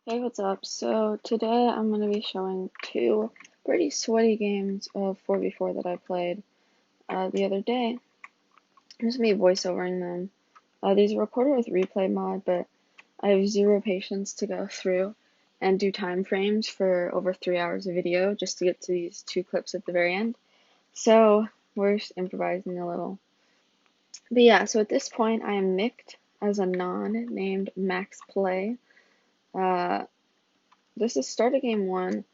Hey, what's up? So today I'm going to be showing two pretty sweaty games of 4v4 that I played the other day. I'm just going to be voiceovering them. These are recorded with replay mod, but I have zero patience to go through and do time frames for over 3 hours of video just to get to these two clips at the very end. So we're just improvising a little. But yeah, so at this point I am nicked as a non named maxplay. This is start of game one.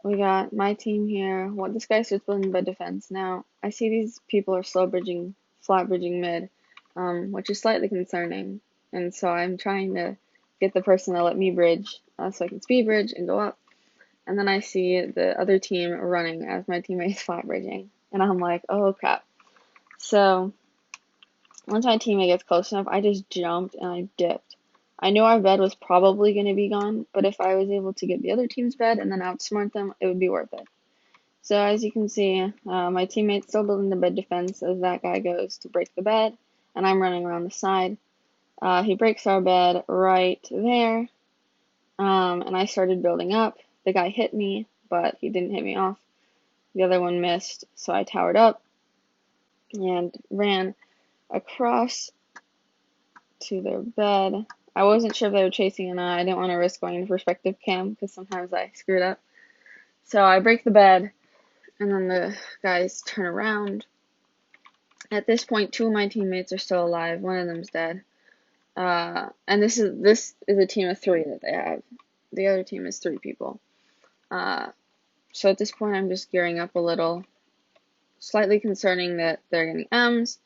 We got my team here. What this guy starts building bed defense. Now, I see these people are slow bridging, flat bridging mid, which is slightly concerning. And so I'm trying to get the person to let me bridge so I can speed bridge and go up. And then I see the other team running as my teammate's flat bridging. And I'm like, oh crap. So once my teammate gets close enough, I just jumped and I dipped. I knew our bed was probably going to be gone, but if I was able to get the other team's bed and then outsmart them, it would be worth it. So as you can see, my teammate's still building the bed defense as that guy goes to break the bed, and I'm running around the side. He breaks our bed right there, and I started building up. The guy hit me, but he didn't hit me off. The other one missed, so I towered up and ran across to their bed. I wasn't sure if they were chasing or not. I didn't want to risk going into perspective cam because sometimes I screwed up. So I break the bed, and then the guys turn around. At this point, two of my teammates are still alive. One of them's dead. And this is a team of three that they have. The other team is three people. So at this point, I'm just gearing up a little. Slightly concerning that they're getting M's,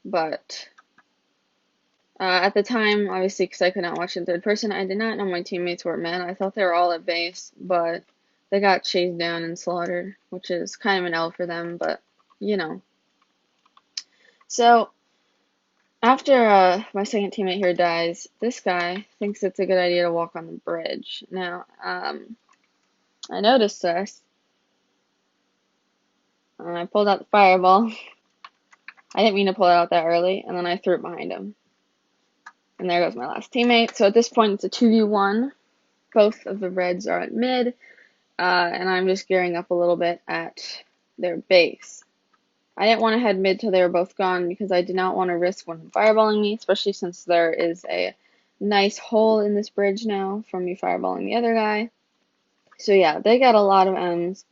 but at the time, obviously, because I could not watch in third person, I did not know my teammates were men. I thought they were all at base, but they got chased down and slaughtered, which is kind of an L for them, but you know. So after my second teammate here dies, this guy thinks it's a good idea to walk on the bridge. Now, I noticed this, and I pulled out the fireball. I didn't mean to pull it out that early, and then I threw it behind him. And there goes my last teammate. So at this point, it's a 2v1. Both of the reds are at mid, and I'm just gearing up a little bit at their base. I didn't want to head mid till they were both gone because I did not want to risk one fireballing me, especially since there is a nice hole in this bridge now from me fireballing the other guy. So yeah, they got a lot of M's.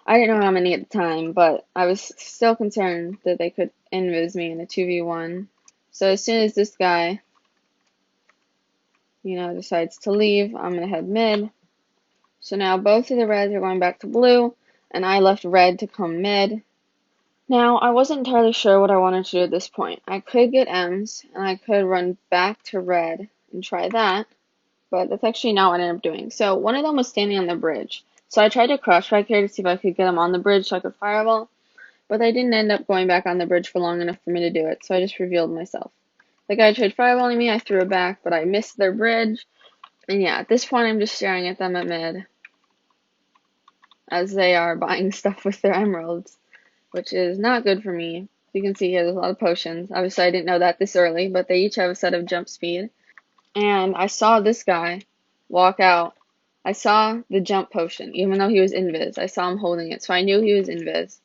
I didn't know how many at the time, but I was still concerned that they could invis me in a 2v1. So as soon as this guy, decides to leave, I'm going to head mid. So now both of the reds are going back to blue, and I left red to come mid. Now, I wasn't entirely sure what I wanted to do at this point. I could get M's, and I could run back to red and try that, but that's actually not what I ended up doing. So one of them was standing on the bridge. So I tried to crouch back here to see if I could get him on the bridge so I could fireball, but I didn't end up going back on the bridge for long enough for me to do it, so I just revealed myself. The guy tried fireballing me, I threw it back, but I missed their bridge. And yeah, at this point I'm just staring at them at mid as they are buying stuff with their emeralds, which is not good for me. You can see here there's a lot of potions. Obviously I didn't know that this early, but they each have a set of jump speed. And I saw this guy walk out. I saw the jump potion, even though he was invis. I saw him holding it, so I knew he was invis.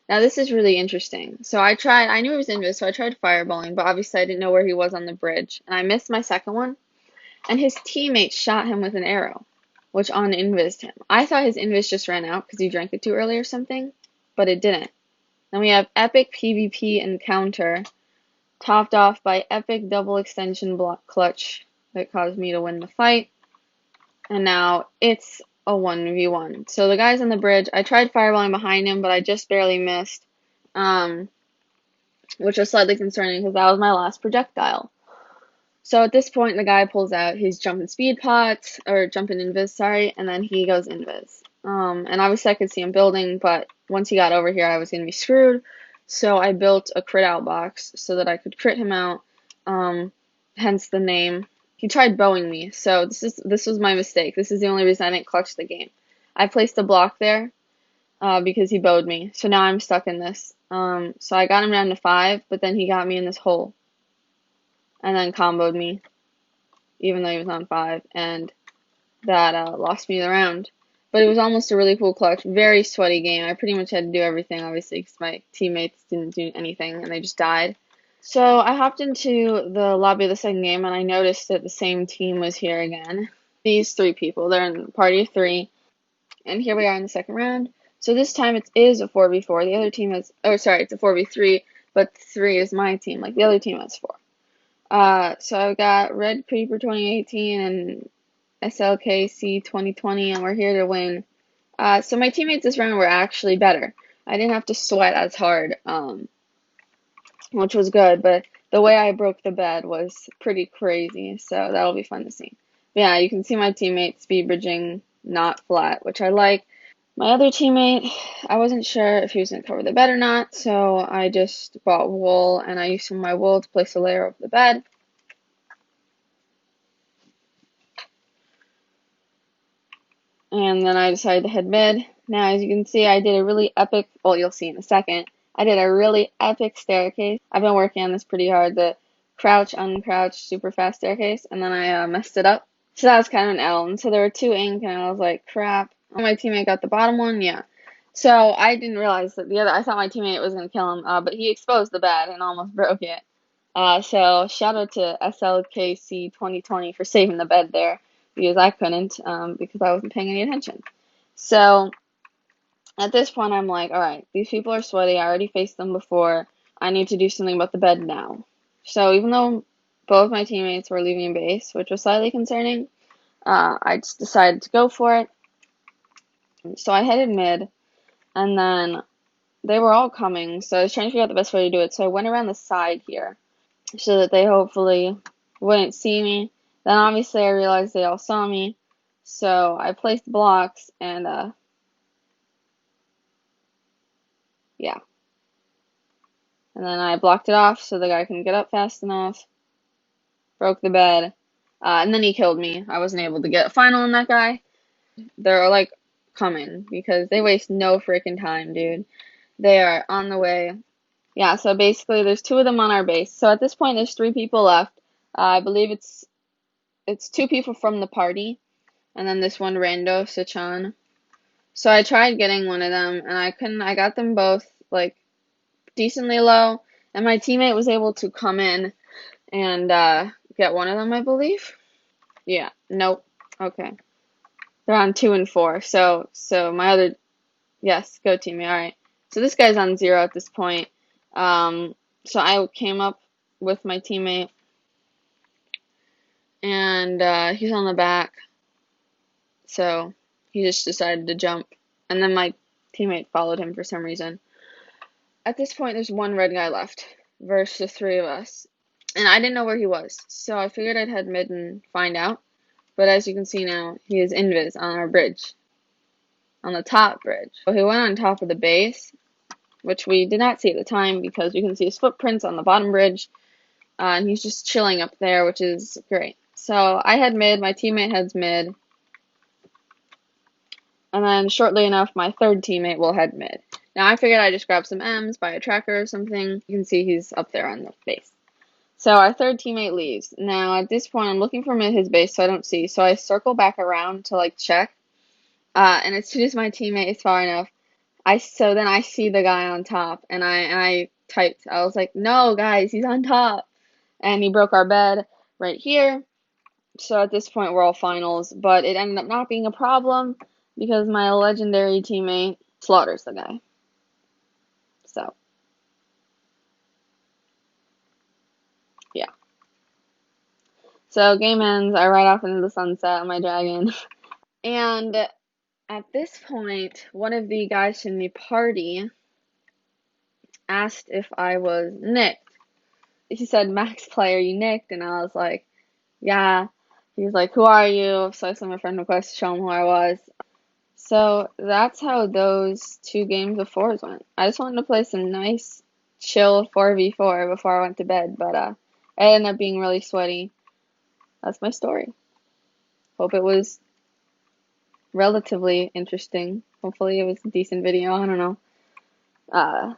Now this is really interesting. So I knew he was invis, so I tried fireballing, but obviously I didn't know where he was on the bridge. And I missed my second one, and his teammate shot him with an arrow, which un-invised him. I thought his invis just ran out because he drank it too early or something, but it didn't. Then we have epic PvP encounter, topped off by epic double extension block clutch that caused me to win the fight. And now it's a 1v1. So the guy's on the bridge. I tried fireballing behind him, but I just barely missed, which was slightly concerning because that was my last projectile. So at this point, the guy pulls out his jumping speed pots, or jumping invis, sorry, and then he goes invis. And obviously I could see him building, but once he got over here, I was going to be screwed. So I built a crit out box so that I could crit him out, hence the name. He tried bowing me, so this was my mistake. This is the only reason I didn't clutch the game. I placed a block there because he bowed me, so now I'm stuck in this. So I got him down to 5, but then he got me in this hole, and then comboed me, even though he was on 5, and that lost me the round. But it was almost a really cool clutch. Very sweaty game. I pretty much had to do everything, obviously, because my teammates didn't do anything and they just died. So I hopped into the lobby of the second game and I noticed that the same team was here again. These three people, they're in party of three. And here we are in the second round. So this time it is a 4v4. The other team has, oh sorry, it's a 4v3, but 3 is my team. Like the other team has 4. So I've got Red Creeper 2018 and SLKC 2020, and we're here to win. So my teammates this round were actually better. I didn't have to sweat as hard, which was good, but the way I broke the bed was pretty crazy, so that'll be fun to see. But yeah, you can see my teammates speed bridging not flat, which I like. My other teammate, I wasn't sure if he was going to cover the bed or not, so I just bought wool, and I used some of my wool to place a layer over the bed. And then I decided to head mid. Now, as you can see, I did a really epic, well, you'll see in a second, I did a really epic staircase. I've been working on this pretty hard, the crouch, uncrouch, super fast staircase, and then I messed it up. So that was kind of an L, and so there were 2 ink, and I was like, crap. My teammate got the bottom one, yeah. So I didn't realize that I thought my teammate was going to kill him, but he exposed the bed and almost broke it. So shout out to SLKC 2020 for saving the bed there, because I couldn't, because I wasn't paying any attention. So at this point, I'm like, alright, these people are sweaty. I already faced them before. I need to do something about the bed now. So even though both my teammates were leaving base, which was slightly concerning, I just decided to go for it. So I headed mid, and then they were all coming, so I was trying to figure out the best way to do it. So I went around the side here, so that they hopefully wouldn't see me. Then obviously I realized they all saw me, so I placed blocks, and yeah. And then I blocked it off so the guy couldn't get up fast enough, broke the bed, and then he killed me. I wasn't able to get a final on that guy. They're like coming, because they waste no freaking time, dude. They are on the way. Yeah, so basically there's 2 of them on our base. So at this point there's 3 people left. I believe it's 2 people from the party, and then this one rando, Sachan. So I tried getting one of them, and I couldn't. I got them both like decently low, and my teammate was able to come in and get one of them, I believe. Yeah, nope. Okay, they're on 2 and 4. So my other, yes, go teammate. All right. So this guy's on 0 at this point. So I came up with my teammate, and he's on the back. So he just decided to jump, and then my teammate followed him for some reason. At this point, there's 1 red guy left versus the 3 of us, and I didn't know where he was, so I figured I'd head mid and find out. But as you can see now, he is invis on our bridge, on the top bridge. So he went on top of the base, which we did not see at the time because we can see his footprints on the bottom bridge, and he's just chilling up there, which is great. So I head mid, my teammate heads mid, and then shortly enough, my 3rd teammate will head mid. Now I figured I'd just grab some M's, buy a tracker or something. You can see he's up there on the base. So our 3rd teammate leaves. Now at this point, I'm looking for him at his base, so I don't see. So I circle back around to like check. And as soon as my teammate is far enough, then I see the guy on top, and I typed. I was like, no, guys, he's on top, and he broke our bed right here. So at this point, we're all finals, but it ended up not being a problem because my legendary teammate slaughters the guy. So, yeah. So game ends, I ride off into the sunset on my dragon. And at this point, one of the guys from the party asked if I was nicked. He said, maxplay, are you nicked? And I was like, yeah. He was like, who are you? So I sent my friend request to show him who I was. So that's how those 2 games of 4s went. I just wanted to play some nice, chill 4v4 before I went to bed, but it ended up being really sweaty. That's my story. Hope it was relatively interesting. Hopefully it was a decent video. I don't know. But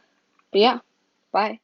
yeah, bye.